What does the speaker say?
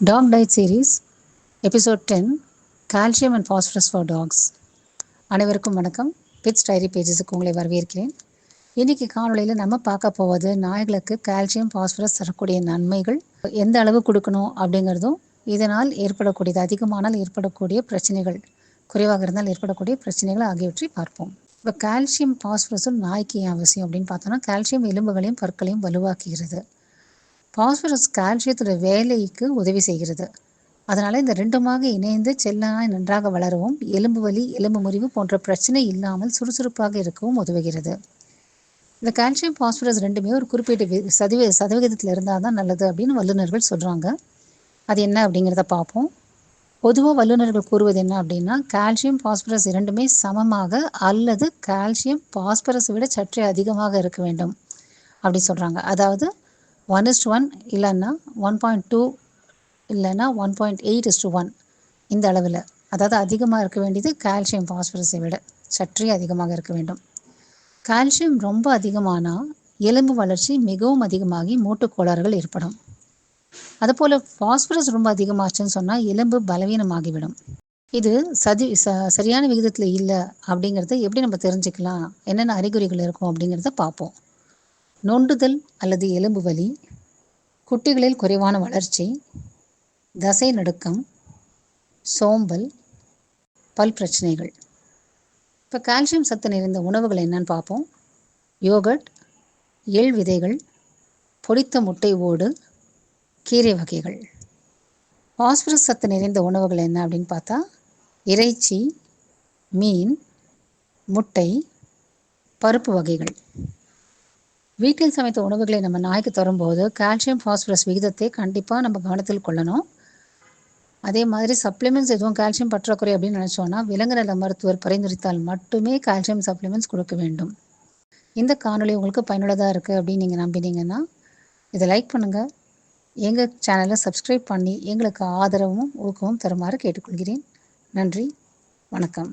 Dog Diet Series Episode 10 Calcium and Phosphorus for Dogs. அனைவருக்கும் வணக்கம். Bits diary பேஜஸுக்கு உங்களை வரவேற்கிறேன். இன்றைக்கி காணொலியில் நம்ம பார்க்க போவது நாய்களுக்கு கால்சியம் பாஸ்பரஸ் தரக்கூடிய நன்மைகள் எந்த அளவு கொடுக்கணும் அப்படிங்கிறதும், இதனால் ஏற்படக்கூடியது அதிகமானால் ஏற்படக்கூடிய பிரச்சனைகள், குறைவாக இருந்தால் ஏற்படக்கூடிய பிரச்சனைகள் ஆகியவற்றை பார்ப்போம். இப்போ கால்சியம் பாஸ்பரஸும் நாய்க்கு ஏன் அவசியம் அப்படின்னு பார்த்தோன்னா, கால்சியம் எலும்புகளையும் பற்களையும் வலுவாக்குகிறது. பாஸ்பரஸ் கால்சியத்தோட வேலைக்கு உதவி செய்கிறது. அதனால் இந்த ரெண்டுமாக இணைந்து செல்லனாய் நன்றாக வளரவும், எலும்பு வலி, எலும்பு முறிவு போன்ற பிரச்சனை இல்லாமல் சுறுசுறுப்பாக இருக்கவும் உதவுகிறது. இந்த கால்சியம் பாஸ்பரஸ் ரெண்டுமே ஒரு குறிப்பிட்ட சதவிகிதத்தில் இருந்தால் தான் நல்லது அப்படின்னு வல்லுநர்கள் சொல்கிறாங்க. அது என்ன அப்படிங்கிறத பார்ப்போம். பொதுவாக வல்லுநர்கள் கூறுவது என்ன அப்படின்னா, கால்சியம் பாஸ்பரஸ் இரண்டுமே சமமாக அல்லது கால்சியம் பாஸ்பரஸை விட சற்றே அதிகமாக இருக்க வேண்டும் அப்படி சொல்கிறாங்க. அதாவது 1:1 இல்லைன்னா 1.2 இல்லைன்னா 1.8:1 இந்த அளவில், அதாவது அதிகமாக இருக்க வேண்டியது கால்சியம் பாஸ்பரஸை விட சற்றே அதிகமாக இருக்க வேண்டும். கால்சியம் ரொம்ப அதிகமானால் எலும்பு வளர்ச்சி மிகவும் அதிகமாகி மூட்டுக்கோளாறுகள் ஏற்படும். அதுபோல் பாஸ்பரஸ் ரொம்ப அதிகமாச்சுன்னு சொன்னால் எலும்பு பலவீனமாகிவிடும். இது சரியான விகிதத்தில் இல்லை அப்படிங்கிறத எப்படி நம்ம தெரிஞ்சுக்கலாம், என்னென்ன அறிகுறிகள் இருக்கும் அப்படிங்கிறத பார்ப்போம். நொண்டுதல் அல்லது எலும்பு வலி, குட்டிகளில் குறைவான வளர்ச்சி, தசை நடுக்கம், சோம்பல், பல் பிரச்சனைகள். இப்போ கால்சியம் சத்து நிறைந்த உணவுகள் என்னன்னு பார்ப்போம். யோகர்ட், எள் விதைகள், பொடித்த முட்டை ஓடு, கீரை வகைகள். பாஸ்பரஸ் சத்து நிறைந்த உணவுகள் என்ன அப்படின்னு பார்த்தா, இறைச்சி, மீன், முட்டை, பருப்பு வகைகள். வீட்டில் சமைத்த உணவுகளை நம்ம நாய்க்கு தரும்போது கால்சியம் பாஸ்பரஸ் விகிதத்தை கண்டிப்பாக நம்ம கவனத்தில் கொள்ளணும். அதே மாதிரி சப்ளிமெண்ட்ஸ் எதுவும் கால்சியம் பற்றாக்குறை அப்படின்னு நினச்சோன்னா, விலங்கு நல மருத்துவர் பரிந்துரைத்தால் மட்டுமே கால்சியம் சப்ளிமெண்ட்ஸ் கொடுக்க வேண்டும். இந்த காணொலி உங்களுக்கு பயனுள்ளதாக இருக்குது அப்படின்னு நீங்கள் நம்பினீங்கன்னா இதை லைக் பண்ணுங்கள். எங்கள் சேனலை சப்ஸ்கிரைப் பண்ணி எங்களுக்கு ஆதரவும் ஊக்கமும் தருமாறு கேட்டுக்கொள்கிறேன். நன்றி, வணக்கம்.